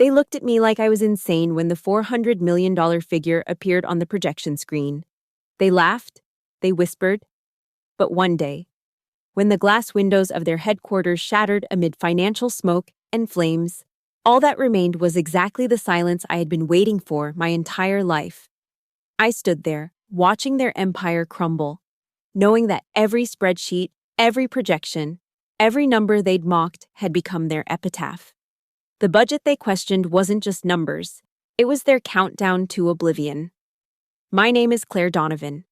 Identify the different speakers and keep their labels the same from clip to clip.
Speaker 1: They looked at me like I was insane when the $400 million figure appeared on the projection screen. They laughed, they whispered, but one day, when the glass windows of their headquarters shattered amid financial smoke and flames, all that remained was exactly the silence I had been waiting for my entire life. I stood there, watching their empire crumble, knowing that every spreadsheet, every projection, every number they'd mocked had become their epitaph. The budget they questioned wasn't just numbers, it was their countdown to oblivion. My name is Claire Donovan,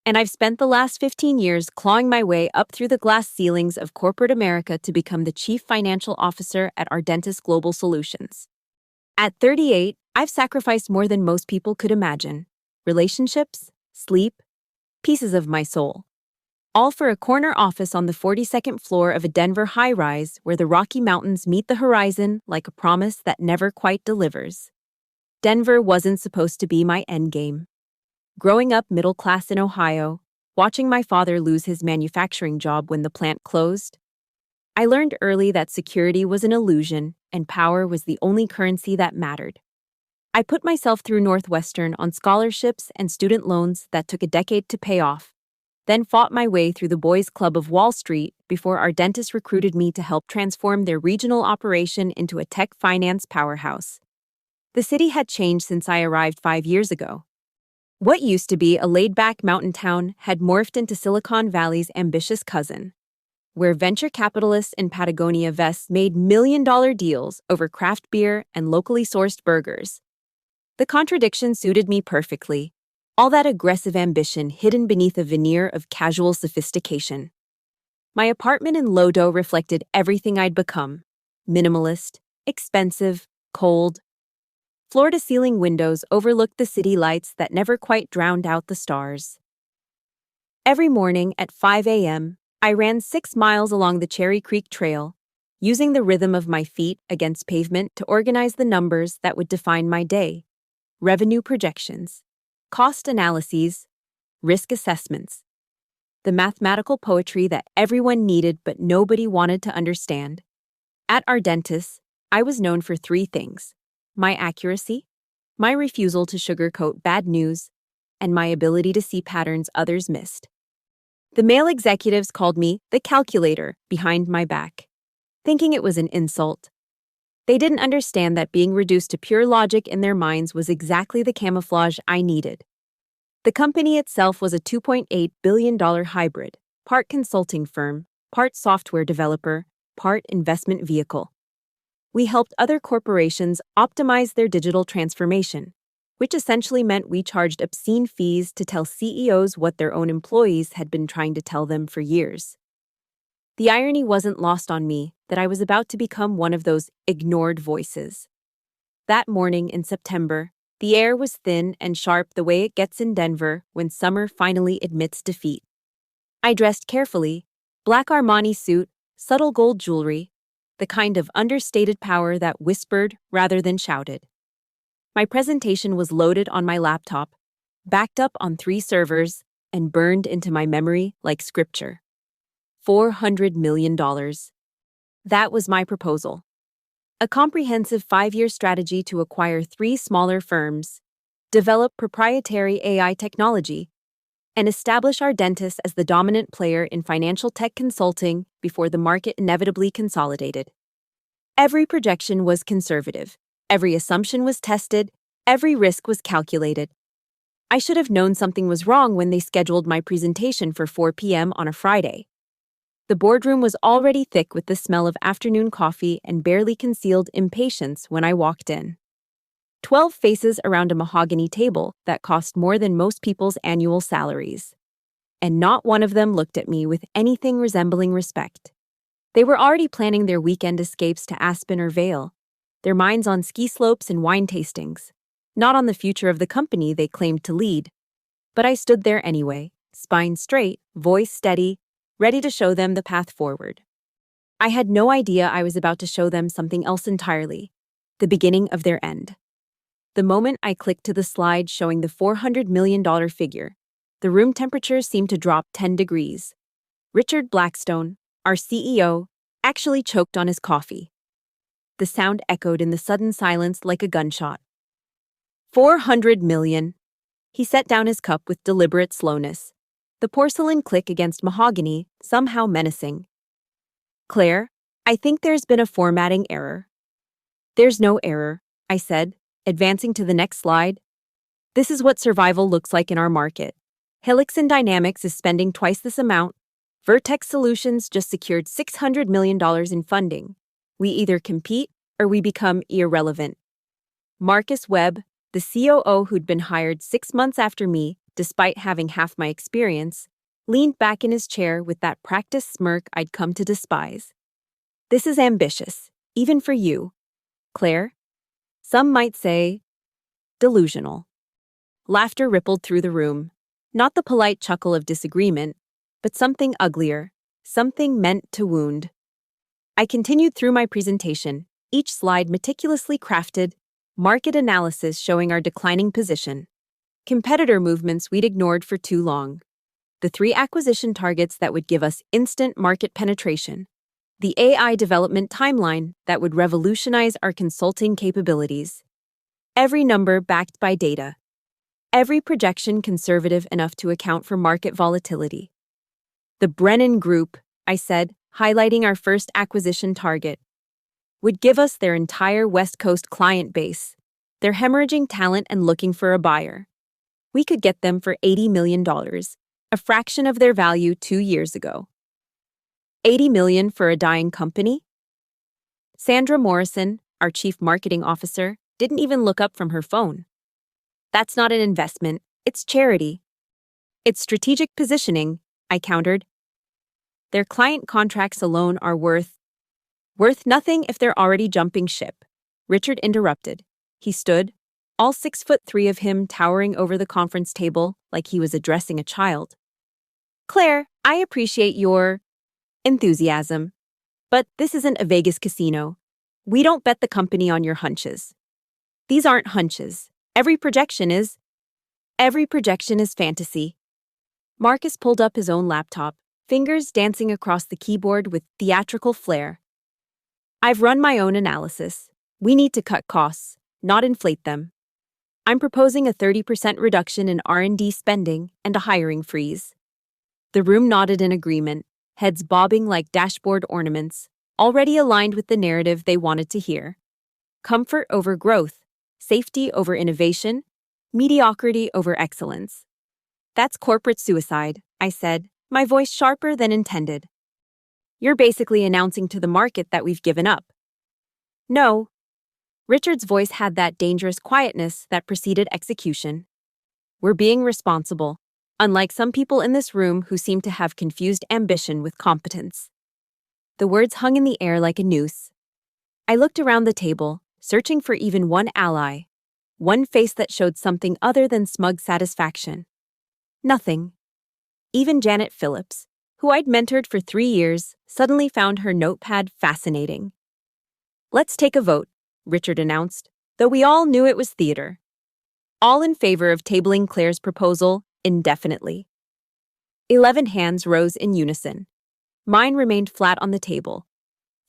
Speaker 1: and I've spent the last 15 years clawing my way up through the glass ceilings of corporate America to become the Chief Financial Officer at Ardentis Global Solutions. At 38, I've sacrificed more than most people could imagine. Relationships, sleep, pieces of my soul. All for a corner office on the 42nd floor of a Denver high-rise where the Rocky Mountains meet the horizon like a promise that never quite delivers. Denver wasn't supposed to be my endgame. Growing up middle class in Ohio, watching my father lose his manufacturing job when the plant closed, I learned early that security was an illusion and power was the only currency that mattered. I put myself through Northwestern on scholarships and student loans that took a decade to pay off, then fought my way through the Boys Club of Wall Street before Ardentis recruited me to help transform their regional operation into a tech finance powerhouse. The city had changed since I arrived 5 years ago. What used to be a laid-back mountain town had morphed into Silicon Valley's ambitious cousin, where venture capitalists in Patagonia vests made million-dollar deals over craft beer and locally sourced burgers. The contradiction suited me perfectly. All that aggressive ambition hidden beneath a veneer of casual sophistication. My apartment in Lodo reflected everything I'd become. Minimalist, expensive, cold. Floor-to-ceiling windows overlooked the city lights that never quite drowned out the stars. Every morning at 5 a.m., I ran 6 miles along the Cherry Creek Trail, using the rhythm of my feet against pavement to organize the numbers that would define my day. Revenue projections, cost analyses, risk assessments. The mathematical poetry that everyone needed but nobody wanted to understand. At Ardentis, I was known for 3 things: my accuracy, my refusal to sugarcoat bad news, and my ability to see patterns others missed. The male executives called me the calculator behind my back, thinking it was an insult. They didn't understand that being reduced to pure logic in their minds was exactly the camouflage I needed. The company itself was a $2.8 billion hybrid, part consulting firm, part software developer, part investment vehicle. We helped other corporations optimize their digital transformation, which essentially meant we charged obscene fees to tell CEOs what their own employees had been trying to tell them for years. The irony wasn't lost on me that I was about to become one of those ignored voices. That morning in September, the air was thin and sharp the way it gets in Denver when summer finally admits defeat. I dressed carefully, black Armani suit, subtle gold jewelry, the kind of understated power that whispered rather than shouted. My presentation was loaded on my laptop, backed up on 3 servers, and burned into my memory like scripture. $400 million. That was my proposal. A comprehensive 5-year strategy to acquire 3 smaller firms, develop proprietary AI technology, and establish Ardentis as the dominant player in financial tech consulting before the market inevitably consolidated. Every projection was conservative, every assumption was tested, every risk was calculated. I should have known something was wrong when they scheduled my presentation for 4 p.m. on a Friday. The boardroom was already thick with the smell of afternoon coffee and barely concealed impatience when I walked in. 12 faces around a mahogany table that cost more than most people's annual salaries. And not one of them looked at me with anything resembling respect. They were already planning their weekend escapes to Aspen or Vail, their minds on ski slopes and wine tastings, not on the future of the company they claimed to lead. But I stood there anyway, spine straight, voice steady, ready to show them the path forward. I had no idea I was about to show them something else entirely, the beginning of their end. The moment I clicked to the slide showing the $400 million figure, the room temperature seemed to drop 10 degrees. Richard Blackstone, our CEO, actually choked on his coffee. The sound echoed in the sudden silence like a gunshot. 400 million. He set down his cup with deliberate slowness. The porcelain click against mahogany, somehow menacing. Claire, I think there's been a formatting error. There's no error, I said, advancing to the next slide. This is what survival looks like in our market. Helixon Dynamics is spending twice this amount. Vertex Solutions just secured $600 million in funding. We either compete or we become irrelevant. Marcus Webb, the COO who'd been hired 6 months after me, despite having half my experience, leaned back in his chair with that practiced smirk I'd come to despise. This is ambitious, even for you, Claire. Some might say, delusional. Laughter rippled through the room, not the polite chuckle of disagreement, but something uglier, something meant to wound. I continued through my presentation, each slide meticulously crafted, market analysis showing our declining position, competitor movements we'd ignored for too long, the 3 acquisition targets that would give us instant market penetration, the AI development timeline that would revolutionize our consulting capabilities. Every number backed by data. Every projection conservative enough to account for market volatility. The Brennan Group, I said, highlighting our first acquisition target, would give us their entire West Coast client base. They're hemorrhaging talent and looking for a buyer. We could get them for $80 million, a fraction of their value 2 years ago. $80 million for a dying company? Sandra Morrison, our chief marketing officer, didn't even look up from her phone. That's not an investment, it's charity. It's strategic positioning, I countered. Their client contracts alone are worth nothing if they're already jumping ship. Richard interrupted. He stood, all 6'3" of him towering over the conference table like he was addressing a child. Claire, I appreciate your enthusiasm, but this isn't a Vegas casino. We don't bet the company on your hunches. These aren't hunches. Every projection is fantasy. Marcus pulled up his own laptop, fingers dancing across the keyboard with theatrical flair. I've run my own analysis. We need to cut costs, not inflate them. I'm proposing a 30% reduction in R&D spending and a hiring freeze. The room nodded in agreement, heads bobbing like dashboard ornaments, already aligned with the narrative they wanted to hear. Comfort over growth. Safety over innovation, mediocrity over excellence. That's corporate suicide, I said, my voice sharper than intended. You're basically announcing to the market that we've given up. No. Richard's voice had that dangerous quietness that preceded execution. We're being responsible, unlike some people in this room who seem to have confused ambition with competence. The words hung in the air like a noose. I looked around the table, searching for even one ally, one face that showed something other than smug satisfaction. Nothing. Even Janet Phillips, who I'd mentored for 3 years, suddenly found her notepad fascinating. Let's take a vote, Richard announced, though we all knew it was theater. All in favor of tabling Claire's proposal indefinitely. 11 hands rose in unison. Mine remained flat on the table.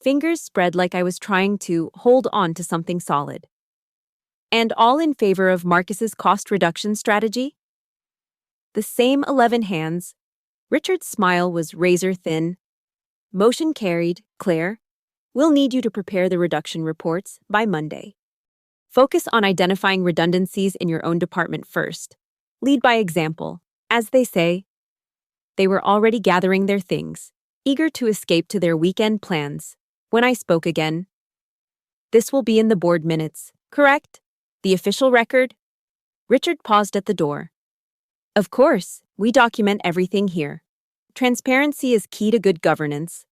Speaker 1: Fingers spread like I was trying to hold on to something solid. And all in favor of Marcus's cost reduction strategy? The same 11 hands. Richard's smile was razor thin. Motion carried, Claire. We'll need you to prepare the reduction reports by Monday. Focus on identifying redundancies in your own department first. Lead by example. As they say, they were already gathering their things, eager to escape to their weekend plans. When I spoke again, this will be in the board minutes, correct? The official record? Richard paused at the door. Of course, we document everything here. Transparency is key to good governance.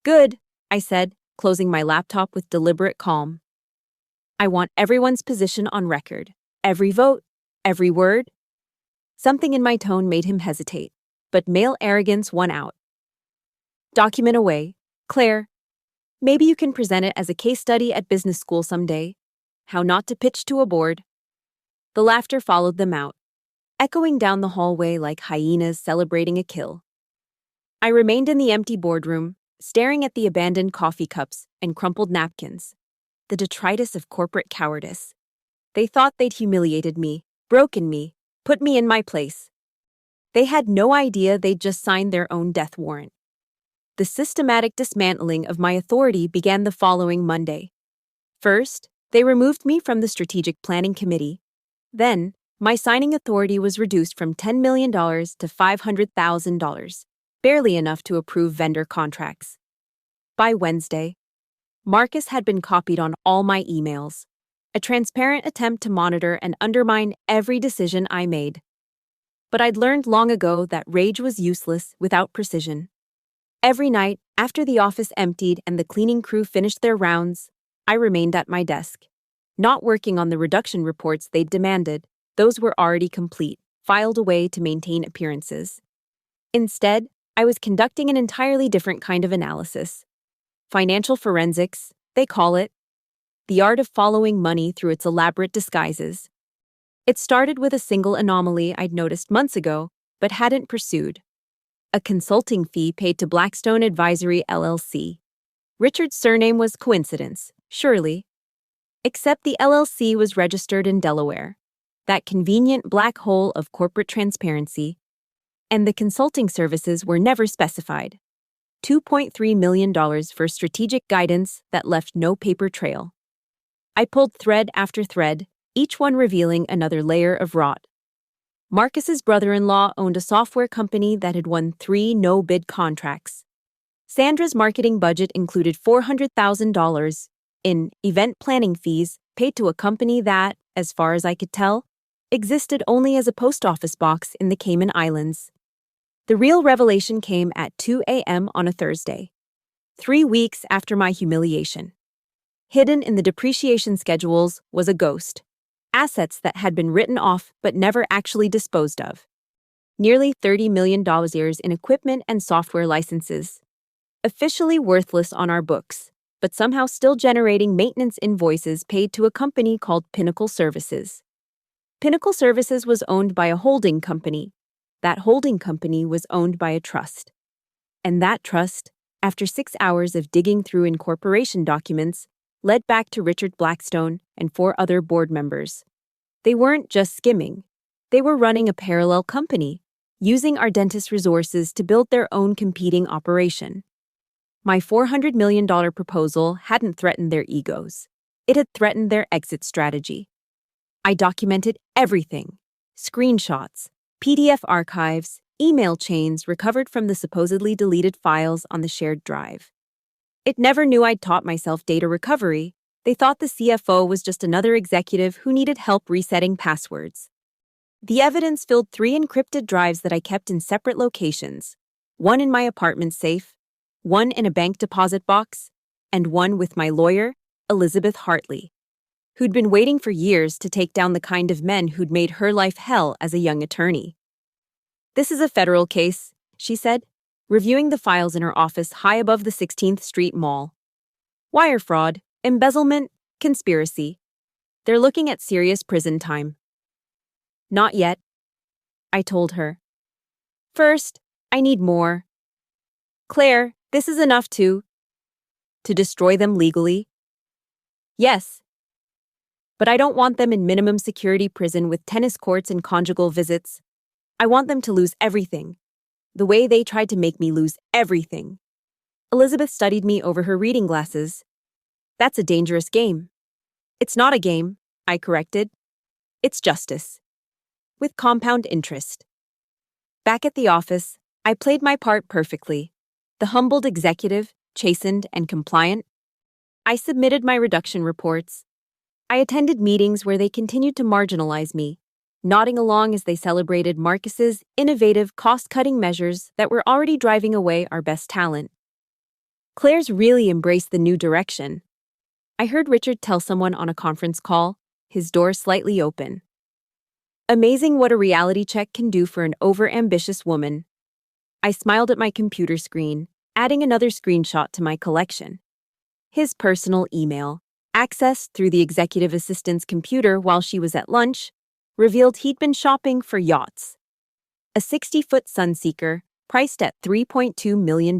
Speaker 1: Good, I said, closing my laptop with deliberate calm. I want everyone's position on record. Every vote, every word. Something in my tone made him hesitate, but male arrogance won out. Document away. Claire, maybe you can present it as a case study at business school someday. How not to pitch to a board. The laughter followed them out, echoing down the hallway like hyenas celebrating a kill. I remained in the empty boardroom, staring at the abandoned coffee cups and crumpled napkins, the detritus of corporate cowardice. They thought they'd humiliated me, broken me, put me in my place. They had no idea they'd just signed their own death warrant. The systematic dismantling of my authority began the following Monday. First, they removed me from the Strategic Planning Committee. Then, my signing authority was reduced from $10 million to $500,000, barely enough to approve vendor contracts. By Wednesday, Marcus had been copied on all my emails, a transparent attempt to monitor and undermine every decision I made. But I'd learned long ago that rage was useless without precision. Every night, after the office emptied and the cleaning crew finished their rounds, I remained at my desk, not working on the reduction reports they'd demanded. Those were already complete, filed away to maintain appearances. Instead, I was conducting an entirely different kind of analysis. Financial forensics, they call it. The art of following money through its elaborate disguises. It started with a single anomaly I'd noticed months ago, but hadn't pursued. A consulting fee paid to Blackstone Advisory LLC. Richard's surname was coincidence, surely. Except the LLC was registered in Delaware, that convenient black hole of corporate transparency, and the consulting services were never specified. $2.3 million for strategic guidance that left no paper trail. I pulled thread after thread, each one revealing another layer of rot. Marcus's brother-in-law owned a software company that had won 3 no-bid contracts. Sandra's marketing budget included $400,000 in event planning fees paid to a company that, as far as I could tell, existed only as a post office box in the Cayman Islands. The real revelation came at 2 a.m. on a Thursday, 3 weeks after my humiliation. Hidden in the depreciation schedules was a ghost. Assets that had been written off but never actually disposed of. Nearly $30 million in equipment and software licenses. Officially worthless on our books, but somehow still generating maintenance invoices paid to a company called Pinnacle Services. Pinnacle Services was owned by a holding company. That holding company was owned by a trust. And that trust, after 6 hours of digging through incorporation documents, led back to Richard Blackstone and 4 other board members. They weren't just skimming. They were running a parallel company, using our dentist resources to build their own competing operation. My $400 million proposal hadn't threatened their egos. It had threatened their exit strategy. I documented everything. Screenshots, PDF archives, email chains recovered from the supposedly deleted files on the shared drive. It never knew I'd taught myself data recovery. They thought the CFO was just another executive who needed help resetting passwords. The evidence filled 3 encrypted drives that I kept in separate locations, one in my apartment safe, one in a bank deposit box, and one with my lawyer, Elizabeth Hartley, who'd been waiting for years to take down the kind of men who'd made her life hell as a young attorney. "This is a federal case," she said, reviewing the files in her office high above the 16th Street Mall. "Wire fraud, embezzlement, conspiracy. They're looking at serious prison time." "Not yet," I told her. "First, I need more. Claire, this is enough to destroy them legally." "Yes. But I don't want them in minimum security prison with tennis courts and conjugal visits. I want them to lose everything. The way they tried to make me lose everything." Elizabeth studied me over her reading glasses. "That's a dangerous game." "It's not a game," I corrected. "It's justice. With compound interest." Back at the office, I played my part perfectly. The humbled executive, chastened and compliant. I submitted my reduction reports. I attended meetings where they continued to marginalize me, nodding along as they celebrated Marcus's innovative cost-cutting measures that were already driving away our best talent. Claire's really embraced the new direction. I heard Richard tell someone on a conference call, his door slightly open. Amazing what a reality check can do for an over-ambitious woman. I smiled at my computer screen, adding another screenshot to my collection. His personal email, accessed through the executive assistant's computer while she was at lunch, revealed he'd been shopping for yachts. A 60-foot Sunseeker, priced at $3.2 million.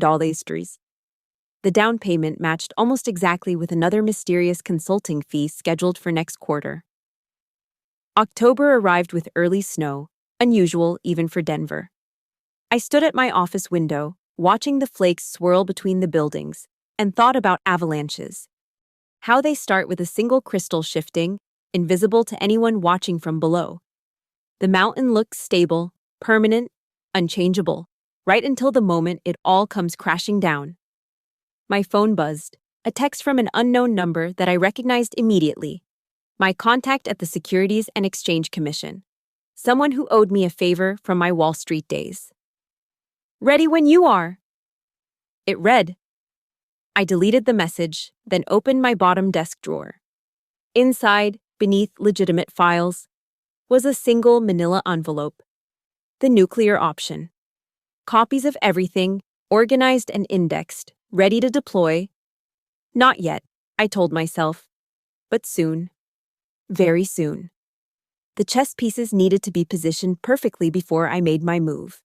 Speaker 1: The down payment matched almost exactly with another mysterious consulting fee scheduled for next quarter. October arrived with early snow, unusual even for Denver. I stood at my office window, watching the flakes swirl between the buildings, and thought about avalanches. How they start with a single crystal shifting, invisible to anyone watching from below. The mountain looks stable, permanent, unchangeable, right until the moment it all comes crashing down. My phone buzzed, a text from an unknown number that I recognized immediately. My contact at the Securities and Exchange Commission. Someone who owed me a favor from my Wall Street days. "Ready when you are," it read. I deleted the message, then opened my bottom desk drawer. Inside, beneath legitimate files, was a single manila envelope. The nuclear option. Copies of everything, organized and indexed, ready to deploy. Not yet, I told myself. But soon. Very soon. The chess pieces needed to be positioned perfectly before I made my move.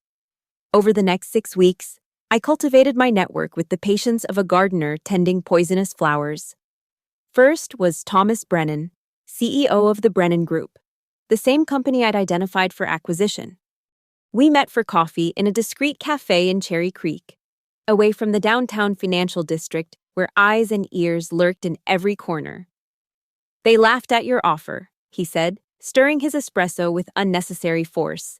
Speaker 1: Over the next 6 weeks, I cultivated my network with the patience of a gardener tending poisonous flowers. First was Thomas Brennan, CEO of the Brennan Group, the same company I'd identified for acquisition. We met for coffee in a discreet cafe in Cherry Creek, away from the downtown financial district where eyes and ears lurked in every corner. "They laughed at your offer," he said, stirring his espresso with unnecessary force.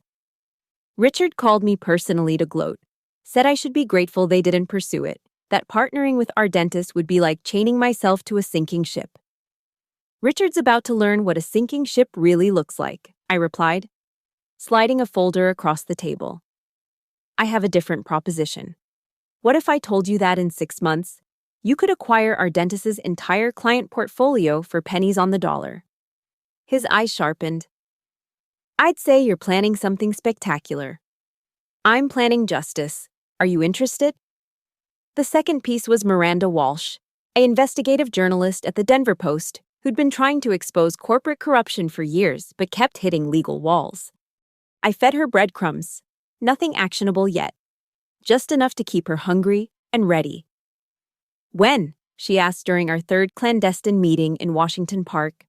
Speaker 1: Richard called me personally to gloat, said I should be grateful they didn't pursue it, that partnering with Ardentis would be like chaining myself to a sinking ship. "Richard's about to learn what a sinking ship really looks like," I replied, sliding a folder across the table. "I have a different proposition. What if I told you that in 6 months, you could acquire Ardentis' entire client portfolio for pennies on the dollar?" His eyes sharpened. "I'd say you're planning something spectacular." "I'm planning justice. Are you interested?" The second piece was Miranda Walsh, an investigative journalist at the Denver Post who'd been trying to expose corporate corruption for years but kept hitting legal walls. I fed her breadcrumbs, nothing actionable yet, just enough to keep her hungry and ready. "When?" she asked during our third clandestine meeting in Washington Park.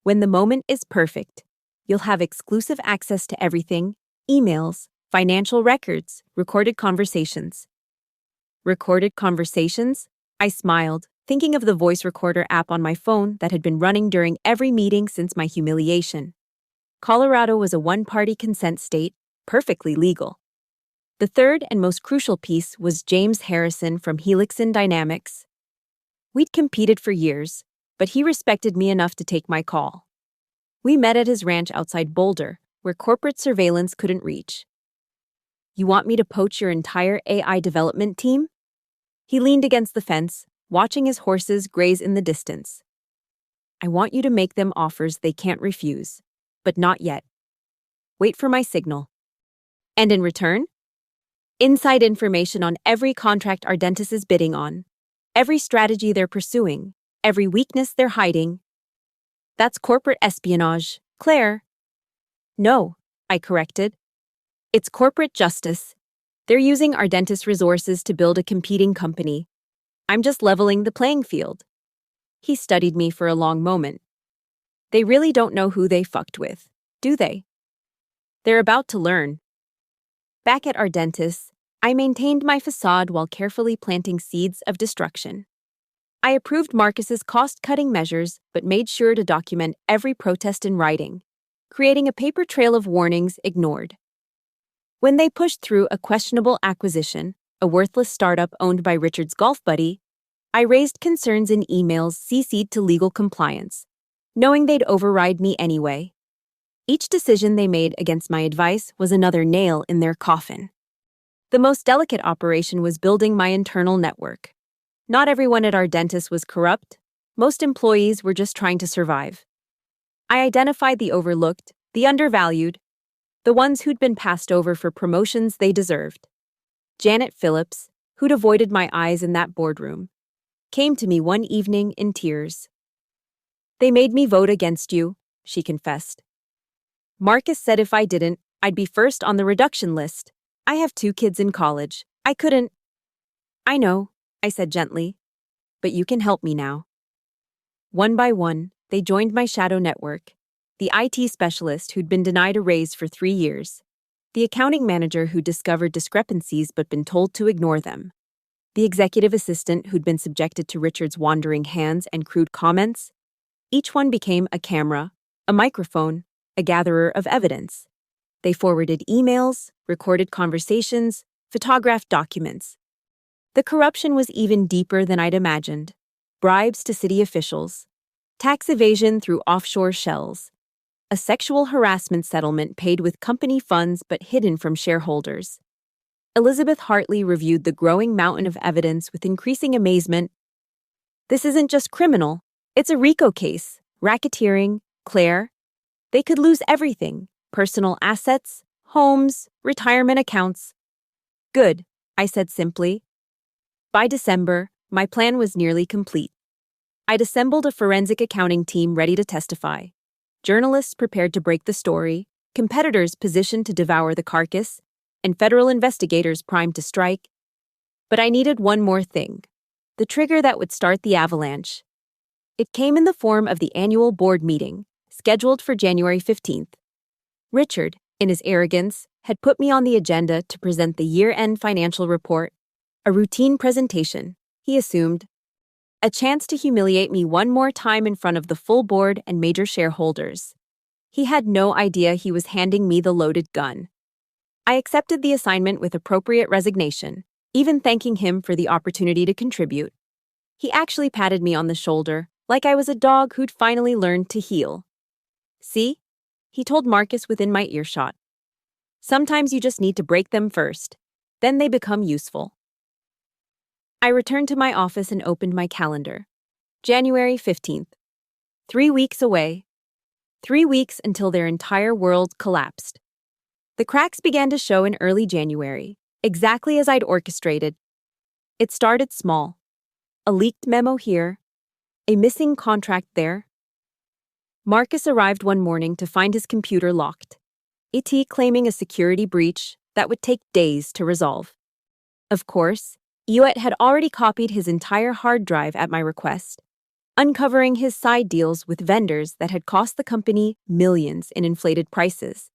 Speaker 1: "When the moment is perfect. You'll have exclusive access to everything, emails, financial records, recorded conversations." Recorded conversations? I smiled, thinking of the voice recorder app on my phone that had been running during every meeting since my humiliation. Colorado was a one-party consent state, perfectly legal. The third and most crucial piece was James Harrison from Helixin Dynamics. We'd competed for years, but he respected me enough to take my call. We met at his ranch outside Boulder, where corporate surveillance couldn't reach. "You want me to poach your entire AI development team?" He leaned against the fence, watching his horses graze in the distance. "I want you to make them offers they can't refuse, but not yet. Wait for my signal. And in return? Inside information on every contract Ardentis is bidding on, every strategy they're pursuing, every weakness they're hiding." "That's corporate espionage, Claire." "No," I corrected. "It's corporate justice. They're using Ardentis resources to build a competing company. I'm just leveling the playing field." He studied me for a long moment. "They really don't know who they fucked with, do they?" "They're about to learn." Back at Ardentis, I maintained my facade while carefully planting seeds of destruction. I approved Marcus's cost-cutting measures but made sure to document every protest in writing, creating a paper trail of warnings ignored. When they pushed through a questionable acquisition, a worthless startup owned by Richard's golf buddy, I raised concerns in emails CC'd to legal compliance, knowing they'd override me anyway. Each decision they made against my advice was another nail in their coffin. The most delicate operation was building my internal network. Not everyone at Ardentis was corrupt. Most employees were just trying to survive. I identified the overlooked, the undervalued, the ones who'd been passed over for promotions they deserved. Janet Phillips, who'd avoided my eyes in that boardroom, came to me one evening in tears. "They made me vote against you," she confessed. "Marcus said if I didn't, I'd be first on the reduction list. I have 2 kids in college. I couldn't." "I know," I said gently. But you can help me now. One by one, they joined my shadow network. The IT specialist who'd been denied a raise for 3 years. The accounting manager who discovered discrepancies but been told to ignore them. The executive assistant who'd been subjected to Richard's wandering hands and crude comments. Each one became a camera, a microphone, a gatherer of evidence. They forwarded emails, recorded conversations, photographed documents. The corruption was even deeper than I'd imagined. Bribes to city officials, tax evasion through offshore shells, a sexual harassment settlement paid with company funds but hidden from shareholders. Elizabeth Hartley reviewed the growing mountain of evidence with increasing amazement. This isn't just criminal, it's a RICO case. Racketeering, Claire. They could lose everything: personal assets, homes, retirement accounts. Good, I said simply. By December, my plan was nearly complete. I'd assembled a forensic accounting team ready to testify. Journalists prepared to break the story, competitors positioned to devour the carcass, and federal investigators primed to strike. But I needed one more thing, the trigger that would start the avalanche. It came in the form of the annual board meeting, scheduled for January 15th. Richard, in his arrogance, had put me on the agenda to present the year-end financial report, a routine presentation, he assumed. A chance to humiliate me one more time in front of the full board and major shareholders. He had no idea he was handing me the loaded gun. I accepted the assignment with appropriate resignation, even thanking him for the opportunity to contribute. He actually patted me on the shoulder, like I was a dog who'd finally learned to heel. See? He told Marcus within my earshot. Sometimes you just need to break them first. Then they become useful. I returned to my office and opened my calendar. January 15th. 3 weeks away. 3 weeks until their entire world collapsed. The cracks began to show in early January, exactly as I'd orchestrated. It started small. A leaked memo here, a missing contract there. Marcus arrived one morning to find his computer locked. IT claiming a security breach that would take days to resolve. Of course, Ewett had already copied his entire hard drive at my request, uncovering his side deals with vendors that had cost the company millions in inflated prices.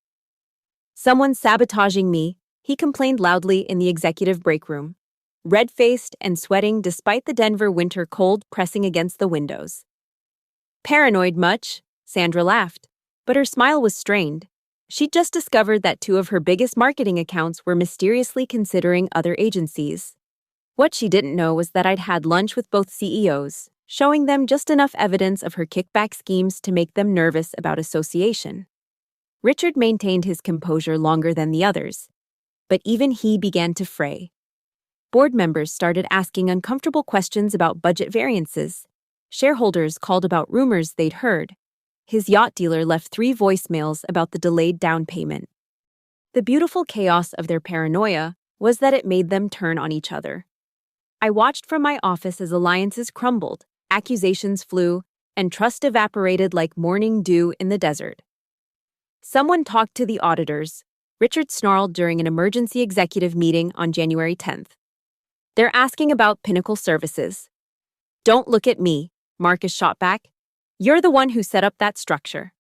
Speaker 1: Someone sabotaging me, he complained loudly in the executive break room, red-faced and sweating despite the Denver winter cold pressing against the windows. Paranoid much? Sandra laughed, but her smile was strained. She'd just discovered that 2 of her biggest marketing accounts were mysteriously considering other agencies. What she didn't know was that I'd had lunch with both CEOs, showing them just enough evidence of her kickback schemes to make them nervous about association. Richard maintained his composure longer than the others, but even he began to fray. Board members started asking uncomfortable questions about budget variances. Shareholders called about rumors they'd heard. His yacht dealer left 3 voicemails about the delayed down payment. The beautiful chaos of their paranoia was that it made them turn on each other. I watched from my office as alliances crumbled, accusations flew, and trust evaporated like morning dew in the desert. Someone talked to the auditors, Richard snarled during an emergency executive meeting on January 10th. They're asking about Pinnacle Services. Don't look at me, Marcus shot back. You're the one who set up that structure.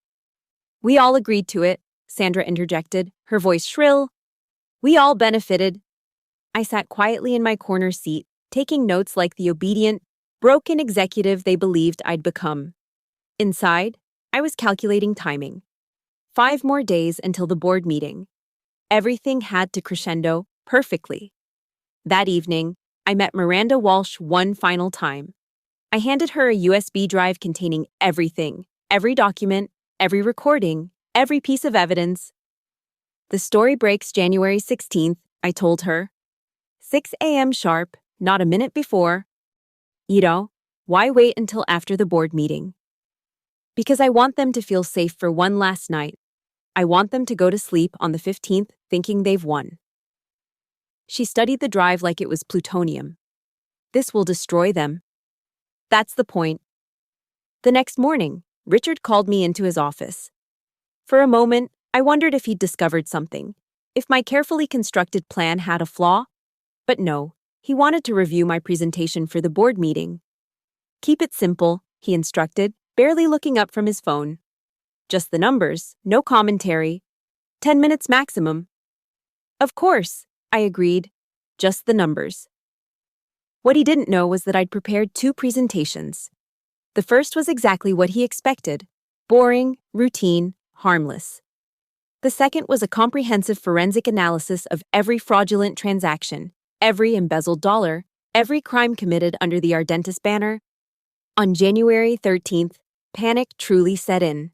Speaker 1: We all agreed to it, Sandra interjected, her voice shrill. We all benefited. I sat quietly in my corner seat, taking notes like the obedient, broken executive they believed I'd become. Inside, I was calculating timing. 5 more days until the board meeting. Everything had to crescendo perfectly. That evening, I met Miranda Walsh one final time. I handed her a USB drive containing everything, every document, every recording, every piece of evidence. The story breaks January 16th, I told her. 6 a.m. sharp, not a minute before. Why wait until after the board meeting? Because I want them to feel safe for one last night. I want them to go to sleep on the 15th thinking they've won. She studied the drive like it was plutonium. This will destroy them. That's the point. The next morning, Richard called me into his office. For a moment, I wondered if he'd discovered something, if my carefully constructed plan had a flaw. But no, He wanted to review my presentation for the board meeting. Keep it simple, he instructed, barely looking up from his phone. Just the numbers, no commentary. 10 minutes maximum. Of course, I agreed. Just the numbers. What he didn't know was that I'd prepared 2 presentations. The first was exactly what he expected. Boring, routine, harmless. The second was a comprehensive forensic analysis of every fraudulent transaction, every embezzled dollar, every crime committed under the Ardentis banner. On January 13th, panic truly set in.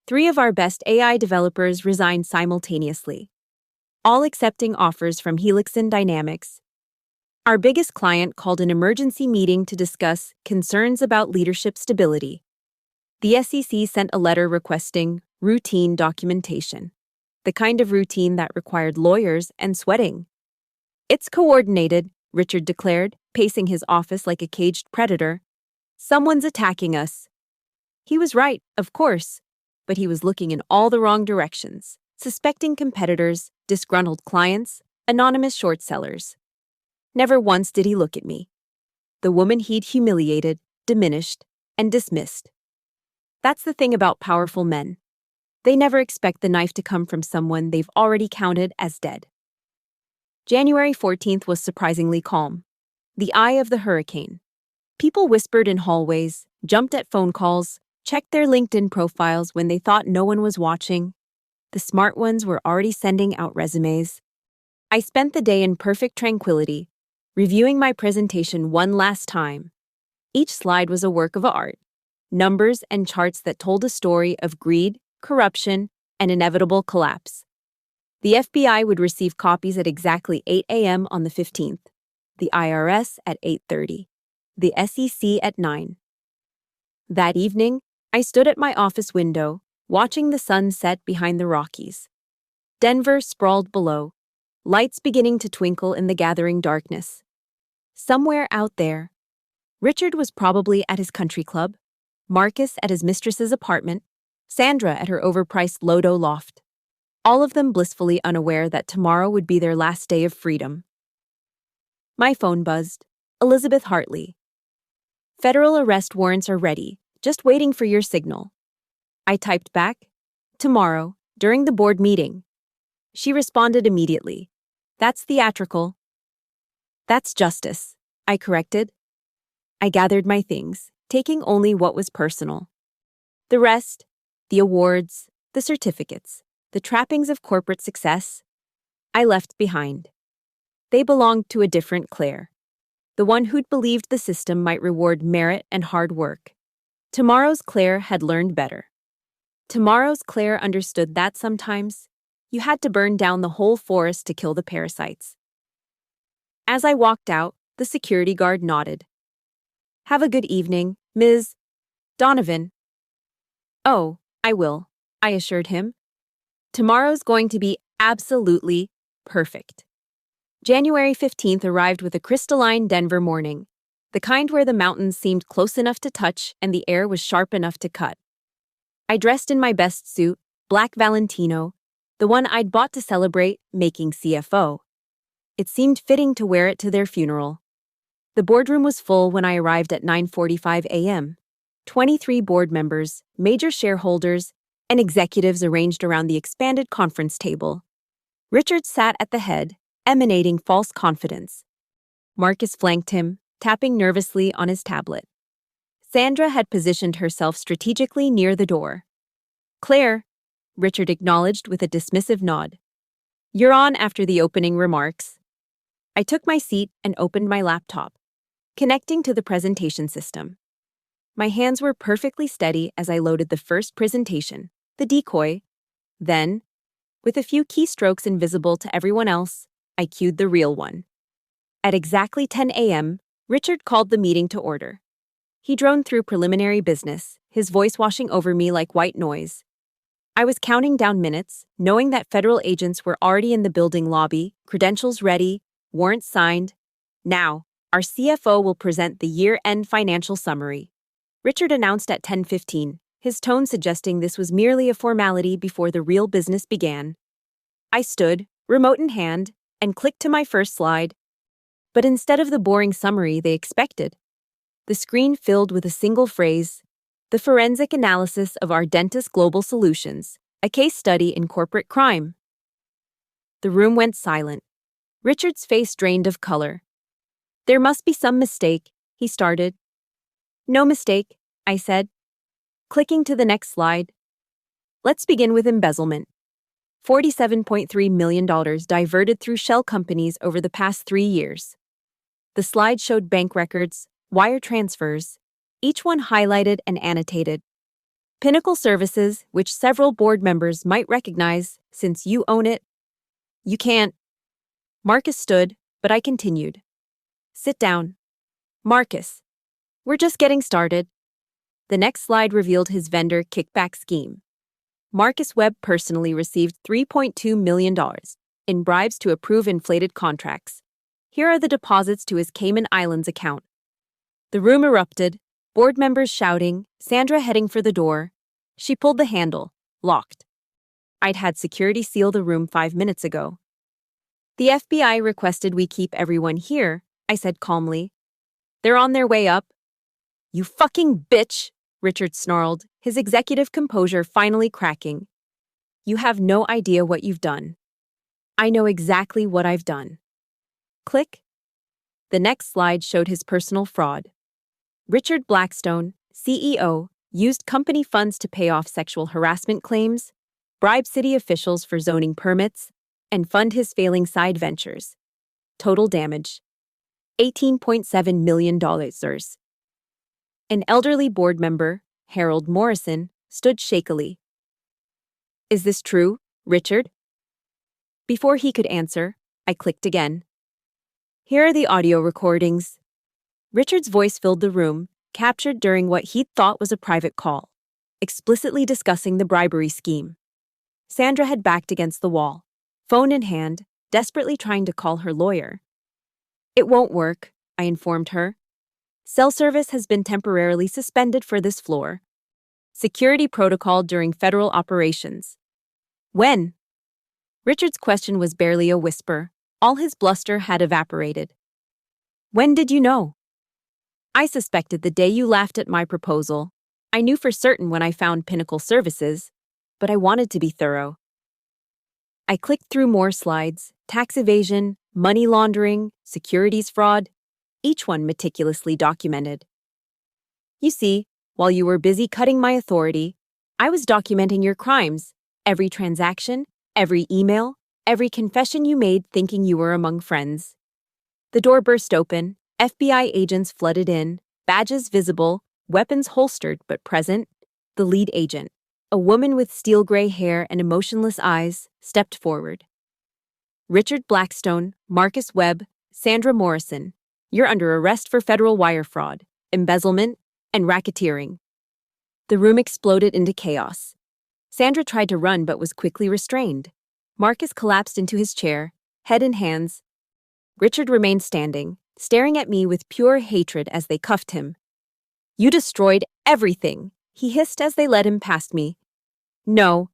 Speaker 1: 3 of our best AI developers resigned simultaneously, all accepting offers from Helixon Dynamics. Our biggest client called an emergency meeting to discuss concerns about leadership stability. The SEC sent a letter requesting routine documentation, the kind of routine that required lawyers and sweating. It's coordinated, Richard declared, pacing his office like a caged predator. Someone's attacking us. He was right, of course, but he was looking in all the wrong directions, suspecting competitors, disgruntled clients, anonymous short sellers. Never once did he look at me. The woman he'd humiliated, diminished, and dismissed. That's the thing about powerful men. They never expect the knife to come from someone they've already counted as dead. January 14th was surprisingly calm. The eye of the hurricane. People whispered in hallways, jumped at phone calls, checked their LinkedIn profiles when they thought no one was watching. The smart ones were already sending out resumes. I spent the day in perfect tranquility, reviewing my presentation one last time. Each slide was a work of art, numbers and charts that told a story of greed, corruption, and inevitable collapse. The FBI would receive copies at exactly 8 a.m. on the 15th, the IRS at 8:30, the SEC at 9. That evening, I stood at my office window, watching the sun set behind the Rockies. Denver sprawled below, lights beginning to twinkle in the gathering darkness. Somewhere out there, Richard was probably at his country club, Marcus at his mistress's apartment, Sandra at her overpriced Lodo loft. All of them blissfully unaware that tomorrow would be their last day of freedom. My phone buzzed. Elizabeth Hartley. Federal arrest warrants are ready, just waiting for your signal. I typed back, tomorrow, during the board meeting. She responded immediately. That's theatrical. That's justice, I corrected. I gathered my things, taking only what was personal. The rest, the awards, the certificates, the trappings of corporate success, I left behind. They belonged to a different Claire, the one who'd believed the system might reward merit and hard work. Tomorrow's Claire had learned better. Tomorrow's Claire understood that sometimes you had to burn down the whole forest to kill the parasites. As I walked out, the security guard nodded. Have a good evening, Ms. Donovan. Oh, I will, I assured him. Tomorrow's going to be absolutely perfect. January 15th arrived with a crystalline Denver morning, the kind where the mountains seemed close enough to touch and the air was sharp enough to cut. I dressed in my best suit, black Valentino, the one I'd bought to celebrate making CFO. It seemed fitting to wear it to their funeral. The boardroom was full when I arrived at 9:45 a.m. 23 board members, major shareholders, and executives arranged around the expanded conference table. Richard sat at the head, emanating false confidence. Marcus flanked him, tapping nervously on his tablet. Sandra had positioned herself strategically near the door. Claire, Richard acknowledged with a dismissive nod. You're on after the opening remarks. I took my seat and opened my laptop, connecting to the presentation system. My hands were perfectly steady as I loaded the first presentation, the decoy. Then, with a few keystrokes invisible to everyone else, I cued the real one. At exactly 10 a.m., Richard called the meeting to order. He droned through preliminary business, his voice washing over me like white noise. I was counting down minutes, knowing that federal agents were already in the building lobby, credentials ready, warrants signed. Now, our CFO will present the year-end financial summary. Richard announced at 10:15, his tone suggesting this was merely a formality before the real business began. I stood, remote in hand, and clicked to my first slide. But instead of the boring summary they expected, the screen filled with a single phrase, "The forensic analysis of our dentist global solutions, a case study in corporate crime." The room went silent. Richard's face drained of color. "There must be some mistake," he started. "No mistake," I said. Clicking to the next slide. Let's begin with embezzlement. $47.3 million diverted through shell companies over the past 3 years. The slide showed bank records, wire transfers, each one highlighted and annotated. Pinnacle Services, which several board members might recognize since you own it. You can't. Marcus stood, but I continued. Sit down. Marcus, we're just getting started. The next slide revealed his vendor kickback scheme. Marcus Webb personally received $3.2 million in bribes to approve inflated contracts. Here are the deposits to his Cayman Islands account. The room erupted, board members shouting, Sandra heading for the door. She pulled the handle, locked. I'd had security seal the room 5 minutes ago. The FBI requested we keep everyone here, I said calmly. They're on their way up. You fucking bitch, Richard snarled, his executive composure finally cracking. You have no idea what you've done. I know exactly what I've done. Click. The next slide showed his personal fraud. Richard Blackstone, CEO, used company funds to pay off sexual harassment claims, bribe city officials for zoning permits, and fund his failing side ventures. Total damage: $18.7 million. An elderly board member, Harold Morrison, stood shakily. Is this true, Richard? Before he could answer, I clicked again. Here are the audio recordings. Richard's voice filled the room, captured during what he'd thought was a private call, explicitly discussing the bribery scheme. Sandra had backed against the wall, phone in hand, desperately trying to call her lawyer. It won't work, I informed her. Cell service has been temporarily suspended for this floor. Security protocol during federal operations. When? Richard's question was barely a whisper. All his bluster had evaporated. When did you know? I suspected the day you laughed at my proposal. I knew for certain when I found Pinnacle Services, but I wanted to be thorough. I clicked through more slides: tax evasion, money laundering, securities fraud, each one meticulously documented. You see, while you were busy cutting my authority, I was documenting your crimes, every transaction, every email, every confession you made thinking you were among friends. The door burst open, FBI agents flooded in, badges visible, weapons holstered but present. The lead agent, a woman with steel gray hair and emotionless eyes, stepped forward. Richard Blackstone, Marcus Webb, Sandra Morrison, you're under arrest for federal wire fraud, embezzlement, and racketeering. The room exploded into chaos. Sandra tried to run but was quickly restrained. Marcus collapsed into his chair, head in hands. Richard remained standing, staring at me with pure hatred as they cuffed him. You destroyed everything, he hissed as they led him past me. No,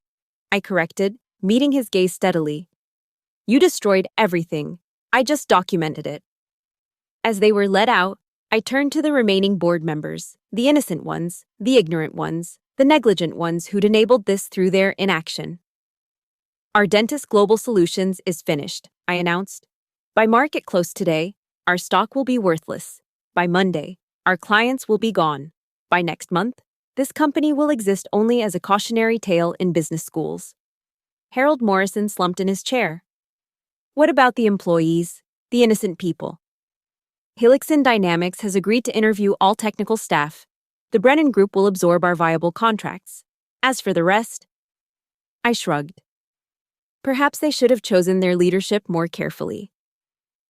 Speaker 1: I corrected, meeting his gaze steadily. You destroyed everything. I just documented it. As they were led out, I turned to the remaining board members, the innocent ones, the ignorant ones, the negligent ones who'd enabled this through their inaction. Our Dentist Global Solutions is finished, I announced. By market close today, our stock will be worthless. By Monday, our clients will be gone. By next month, this company will exist only as a cautionary tale in business schools. Harold Morrison slumped in his chair. What about the employees, the innocent people? Helixon Dynamics has agreed to interview all technical staff. The Brennan Group will absorb our viable contracts. As for the rest, I shrugged. Perhaps they should have chosen their leadership more carefully.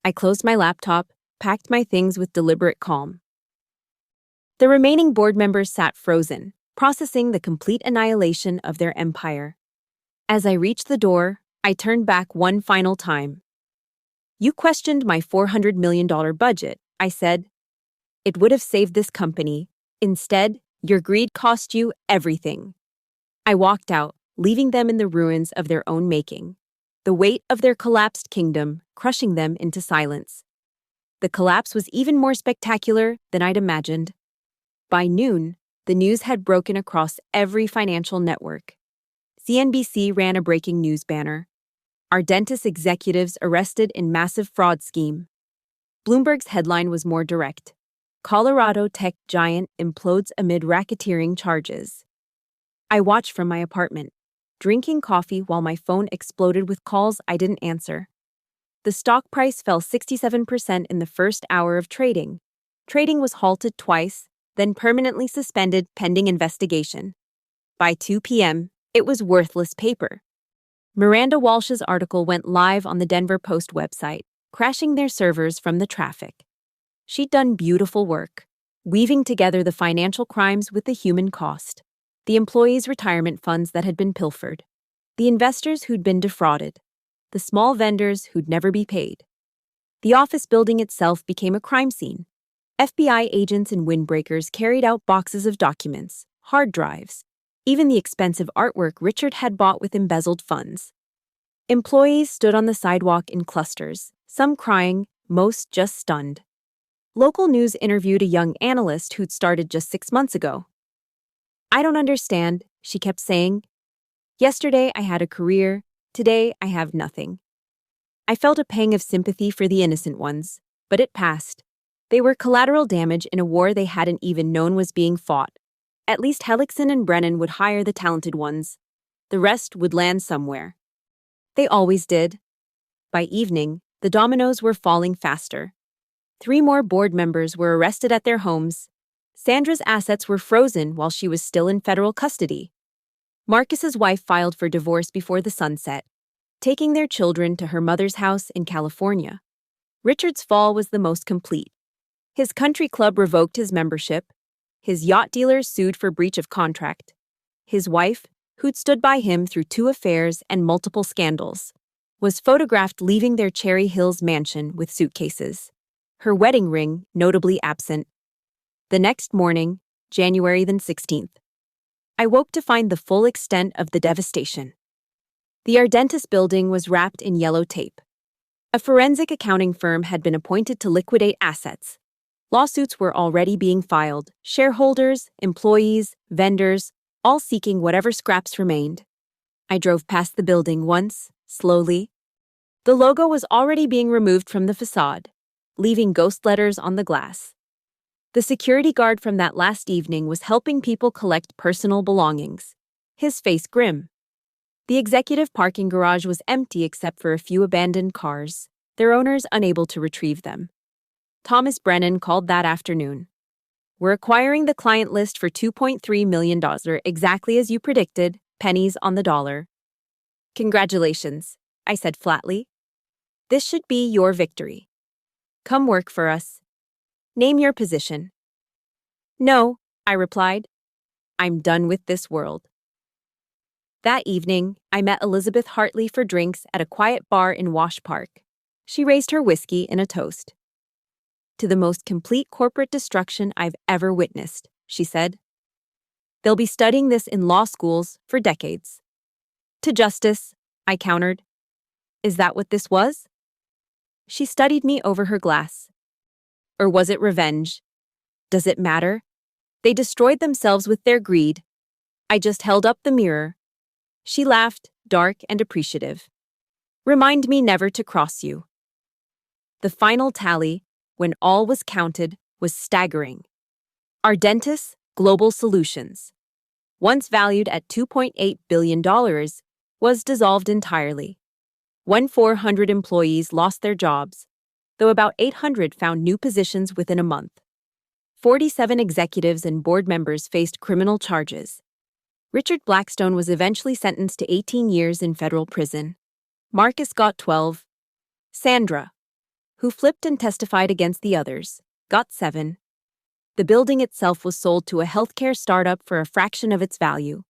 Speaker 1: I closed my laptop, packed my things with deliberate calm. The remaining board members sat frozen, processing the complete annihilation of their empire. As I reached the door, I turned back one final time. You questioned my $400 million budget, I said. It would have saved this company. Instead, your greed cost you everything. I walked out, leaving them in the ruins of their own making, the weight of their collapsed kingdom crushing them into silence. The collapse was even more spectacular than I'd imagined. By noon, the news had broken across every financial network. CNBC ran a breaking news banner. Ardentis executives arrested in massive fraud scheme. Bloomberg's headline was more direct. Colorado tech giant implodes amid racketeering charges. I watched from my apartment, drinking coffee while my phone exploded with calls I didn't answer. The stock price fell 67% in the first hour of trading. Trading was halted twice, then permanently suspended pending investigation. By 2 p.m., it was worthless paper. Miranda Walsh's article went live on the Denver Post website, crashing their servers from the traffic. She'd done beautiful work, weaving together the financial crimes with the human cost, the employees' retirement funds that had been pilfered, the investors who'd been defrauded, the small vendors who'd never be paid. The office building itself became a crime scene. FBI agents and windbreakers carried out boxes of documents, hard drives, even the expensive artwork Richard had bought with embezzled funds. Employees stood on the sidewalk in clusters, some crying, most just stunned. Local news interviewed a young analyst who'd started just 6 months ago. "I don't understand," she kept saying. "Yesterday I had a career, today I have nothing." I felt a pang of sympathy for the innocent ones, but it passed. They were collateral damage in a war they hadn't even known was being fought. At least Hellickson and Brennan would hire the talented ones. The rest would land somewhere. They always did. By evening, the dominoes were falling faster. 3 more board members were arrested at their homes. Sandra's assets were frozen while she was still in federal custody. Marcus's wife filed for divorce before the sun set, taking their children to her mother's house in California. Richard's fall was the most complete. His country club revoked his membership. His yacht dealers sued for breach of contract. His wife, who'd stood by him through 2 affairs and multiple scandals, was photographed leaving their Cherry Hills mansion with suitcases, her wedding ring notably absent. The next morning, January the 16th, I woke to find the full extent of the devastation. The Ardentis building was wrapped in yellow tape. A forensic accounting firm had been appointed to liquidate assets. Lawsuits were already being filed, shareholders, employees, vendors, all seeking whatever scraps remained. I drove past the building once, slowly. The logo was already being removed from the facade, leaving ghost letters on the glass. The security guard from that last evening was helping people collect personal belongings, his face grim. The executive parking garage was empty except for a few abandoned cars, their owners unable to retrieve them. Thomas Brennan called that afternoon. "We're acquiring the client list for $2.3 million, exactly as you predicted, pennies on the dollar." "Congratulations," I said flatly. "This should be your victory. Come work for us. Name your position." "No," I replied. "I'm done with this world." That evening, I met Elizabeth Hartley for drinks at a quiet bar in Wash Park. She raised her whiskey in a toast. "To the most complete corporate destruction I've ever witnessed," she said. "They'll be studying this in law schools for decades." "To justice," I countered. "Is that what this was?" She studied me over her glass. "Or was it revenge? Does it matter? They destroyed themselves with their greed." I just held up the mirror. She laughed, dark and appreciative. "Remind me never to cross you." The final tally, when all was counted, was staggering. Ardentis Global Solutions, once valued at $2.8 billion, was dissolved entirely. 1,400 employees lost their jobs, though about 800 found new positions within a month. 47 executives and board members faced criminal charges. Richard Blackstone was eventually sentenced to 18 years in federal prison. Marcus got 12. Sandra, who flipped and testified against the others, got 7. The building itself was sold to a healthcare startup for a fraction of its value.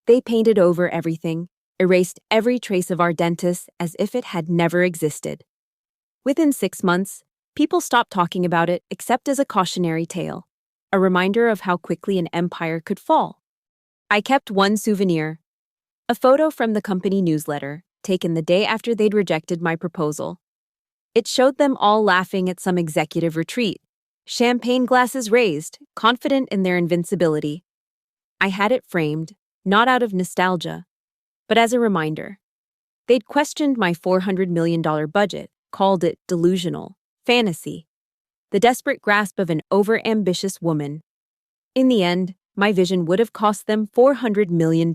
Speaker 1: They painted over everything, erased every trace of Ardentis as if it had never existed. Within 6 months, people stopped talking about it except as a cautionary tale, a reminder of how quickly an empire could fall. I kept one souvenir, a photo from the company newsletter, taken the day after they'd rejected my proposal. It showed them all laughing at some executive retreat, champagne glasses raised, confident in their invincibility. I had it framed, not out of nostalgia, but as a reminder. They'd questioned my $400 million budget, called it delusional, fantasy, the desperate grasp of an over-ambitious woman. In the end, my vision would have cost them $400 million.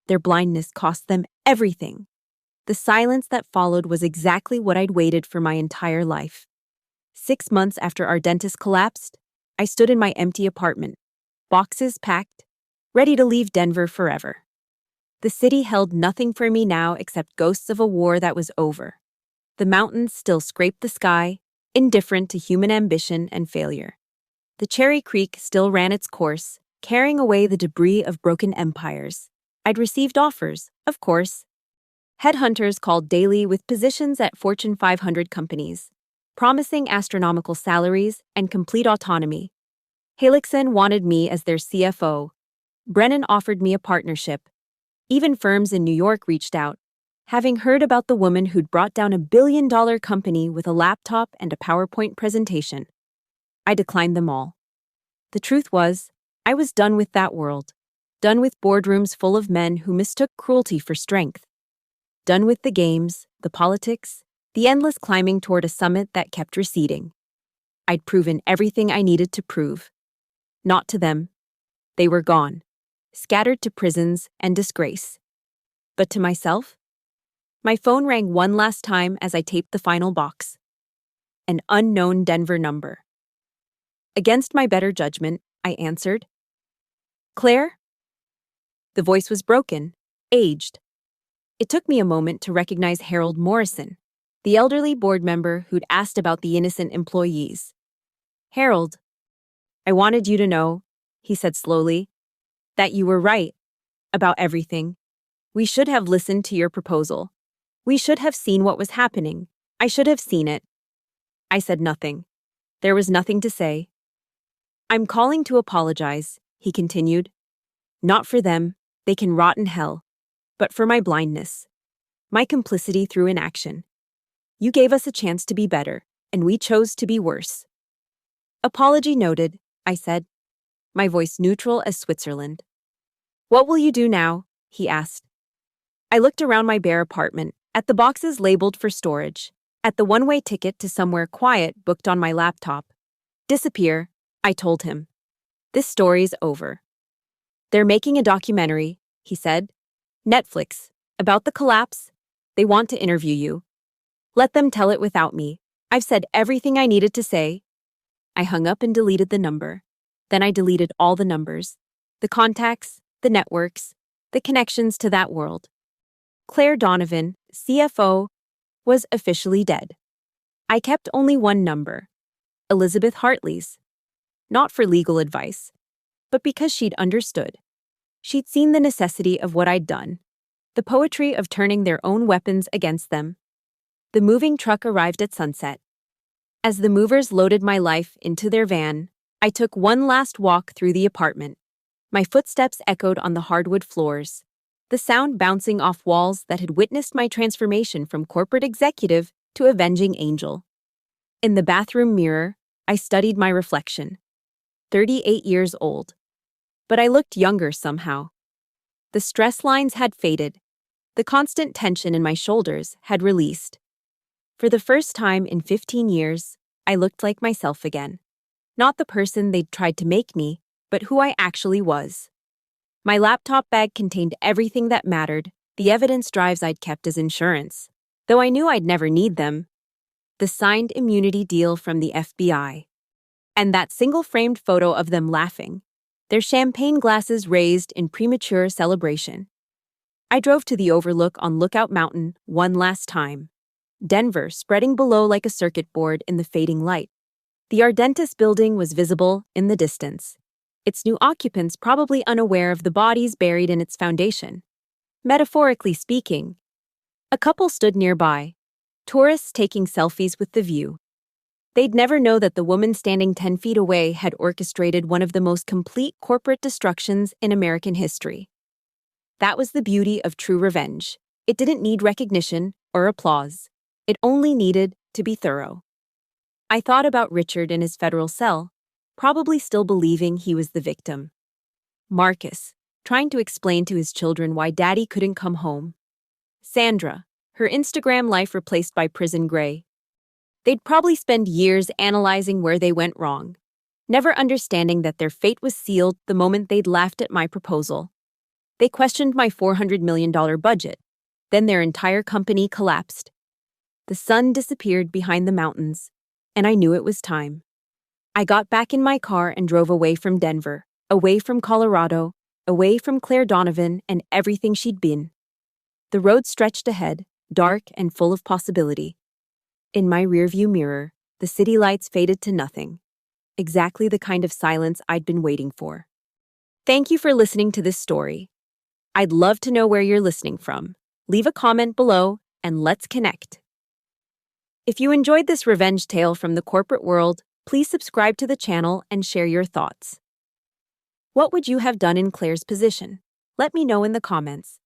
Speaker 1: Their blindness cost them everything. The silence that followed was exactly what I'd waited for my entire life. 6 months after our dentist collapsed, I stood in my empty apartment, boxes packed, ready to leave Denver forever. The city held nothing for me now except ghosts of a war that was over. The mountains still scraped the sky, indifferent to human ambition and failure. The Cherry Creek still ran its course, carrying away the debris of broken empires. I'd received offers, of course. Headhunters called daily with positions at Fortune 500 companies, promising astronomical salaries and complete autonomy. Helixson wanted me as their CFO. Brennan offered me a partnership. Even firms in New York reached out, having heard about the woman who'd brought down a billion-dollar company with a laptop and a PowerPoint presentation. I declined them all. The truth was, I was done with that world. Done with boardrooms full of men who mistook cruelty for strength. Done with the games, the politics, the endless climbing toward a summit that kept receding. I'd proven everything I needed to prove. Not to them. They were gone, scattered to prisons and disgrace. But to myself? My phone rang one last time as I taped the final box. An unknown Denver number. Against my better judgment, I answered. Claire? The voice was broken, aged. It took me a moment to recognize Harold Morrison, the elderly board member who'd asked about the innocent employees. Harold, I wanted you to know, he said slowly, that you were right about everything. We should have listened to your proposal. We should have seen what was happening. I should have seen it. I said nothing. There was nothing to say. I'm calling to apologize, he continued. Not for them, they can rot in hell, but for my blindness, my complicity through inaction. You gave us a chance to be better, and we chose to be worse. Apology noted, I said, my voice neutral as Switzerland. What will you do now? He asked. I looked around my bare apartment, at the boxes labeled for storage, at the one-way ticket to somewhere quiet booked on my laptop. Disappear, I told him. This story's over. They're making a documentary, he said. Netflix, about the collapse. They want to interview you. Let them tell it without me. I've said everything I needed to say. I hung up and deleted the number. Then I deleted all the numbers, the contacts, the networks, the connections to that world. Claire Donovan, CFO, was officially dead. I kept only one number, Elizabeth Hartley's. Not for legal advice, but because she'd understood. She'd seen the necessity of what I'd done, the poetry of turning their own weapons against them. The moving truck arrived at sunset. As the movers loaded my life into their van, I took one last walk through the apartment. My footsteps echoed on the hardwood floors, the sound bouncing off walls that had witnessed my transformation from corporate executive to avenging angel. In the bathroom mirror, I studied my reflection. 38 years old. But I looked younger somehow. The stress lines had faded. The constant tension in my shoulders had released. For the first time in 15 years, I looked like myself again. Not the person they'd tried to make me, but who I actually was. My laptop bag contained everything that mattered, the evidence drives I'd kept as insurance, though I knew I'd never need them. The signed immunity deal from the FBI. And that single-framed photo of them laughing, their champagne glasses raised in premature celebration. I drove to the overlook on Lookout Mountain one last time. Denver spreading below like a circuit board in the fading light. The Ardentis building was visible in the distance, its new occupants probably unaware of the bodies buried in its foundation. Metaphorically speaking, a couple stood nearby, tourists taking selfies with the view. They'd never know that the woman standing 10 feet away had orchestrated one of the most complete corporate destructions in American history. That was the beauty of true revenge. It didn't need recognition or applause. It only needed to be thorough. I thought about Richard in his federal cell, probably still believing he was the victim. Marcus, trying to explain to his children why Daddy couldn't come home. Sandra, her Instagram life replaced by prison gray. They'd probably spend years analyzing where they went wrong, never understanding that their fate was sealed the moment they'd laughed at my proposal. They questioned my $400 million budget. Then their entire company collapsed. The sun disappeared behind the mountains, and I knew it was time. I got back in my car and drove away from Denver, away from Colorado, away from Claire Donovan and everything she'd been. The road stretched ahead, dark and full of possibility. In my rearview mirror, the city lights faded to nothing. Exactly the kind of silence I'd been waiting for. Thank you for listening to this story. I'd love to know where you're listening from. Leave a comment below and let's connect. If you enjoyed this revenge tale from the corporate world, please subscribe to the channel and share your thoughts. What would you have done in Claire's position? Let me know in the comments.